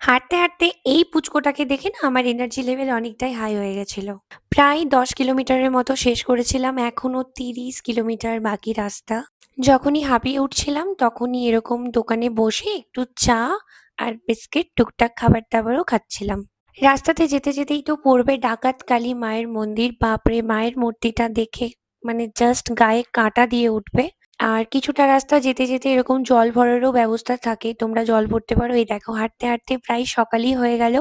হাঁটতে, হাঁটতে এই পুচকোটাকে দেখে না আমার এনার্জি লেভেল অনেকটাই হাই হয়ে গেছিল। প্রায় ১০ কিলোমিটারের মতো শেষ করেছিলাম। এখনো ৩০ কিলোমিটার বাকি রাস্তা। যখনই হাঁপিয়ে উঠছিলাম তখনই এরকম দোকানে বসে একটু চা আর বিস্কিট টুকটাক খাবার-দাবারও খাচ্ছিলাম। রাস্তাতে যেতে, যেতেই তো পড়বে ডাকাত কালী মায়ের মন্দির। বাপরে! মায়ের মূর্তিটা দেখে মানে জাস্ট গায়ে কাঁটা দিয়ে উঠবে। আর কিছুটা রাস্তা যেতে, যেতে এরকম জল ভরারও ব্যবস্থা থাকে। তোমরা জল ভরতে পারো। এই দেখো হাঁটতে, হাঁটতে প্রায় সকালই হয়ে গেল।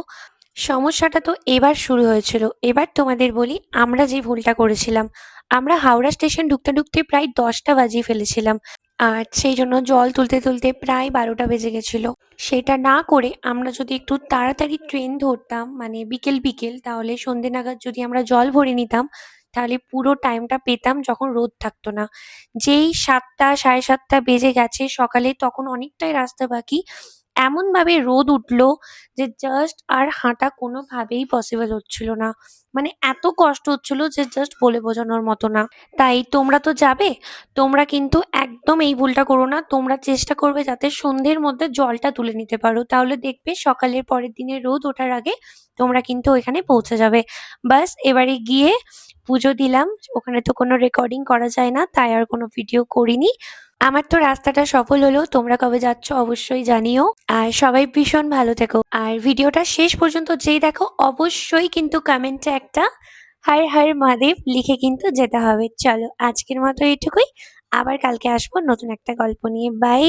সমস্যাটা তো এবার শুরু হয়েছিল। এবার তোমাদের বলি আমরা যে ভুলটা করেছিলাম। আমরা হাওড়া স্টেশন ঢুকতে, ঢুকতে প্রায় ১০টা বাজিয়ে ফেলেছিলাম। আর সেইজন্য জল তুলতে, তুলতে প্রায় ১২টা বেজে গেছিল। সেটা না করে আমরা যদি একটু তাড়াতাড়ি ট্রেন ধরতাম মানে বিকেল, বিকেল তাহলে সন্ধ্যে নাগাদ যদি আমরা জল ভরে নিতাম, তাহলে পুরো টাইমটা পেতাম যখন রোদ থাকতো না। যেই ৭টা ৭:৩০ বেজে গেছে সকালে তখন অনেকটাই রাস্তা বাকি। এমনভাবে রোদ উঠল যে জাস্ট আর হাঁটা কোনোভাবেই পসিবল হচ্ছিল না। মানে এত কষ্ট হচ্ছিল যে জাস্ট বলে বোঝানোর মতো না। তাই তোমরা তো যাবে, তোমরা কিন্তু একদম এই ভুলটা করো না। তোমরা চেষ্টা করবে যাতে সন্ধ্যের মধ্যে জলটা তুলে নিতে পারো। তাহলে দেখবে সকালের পরের দিনে রোদ ওঠার আগে তোমরা কিন্তু ওইখানে পৌঁছে যাবে। ব্যাস এবারে গিয়ে পুজো দিলাম। ওখানে তো কোনো রেকর্ডিং করা যায় না, তাই আর কোনো ভিডিও করিনি। আমার তো রাস্তাটা সফল হলো। তোমরা কবে যাচ্ছ অবশ্যই জানিও। আর সবাই ভীষণ ভালো থেকো। আর ভিডিওটা শেষ পর্যন্ত যেই দেখো অবশ্যই কিন্তু কমেন্টে একটা হর হর মহাদেব লিখে কিন্তু যেতে হবে। চলো আজকের মতো এইটুকুই। আবার কালকে আসবো নতুন একটা গল্প নিয়ে। বাই।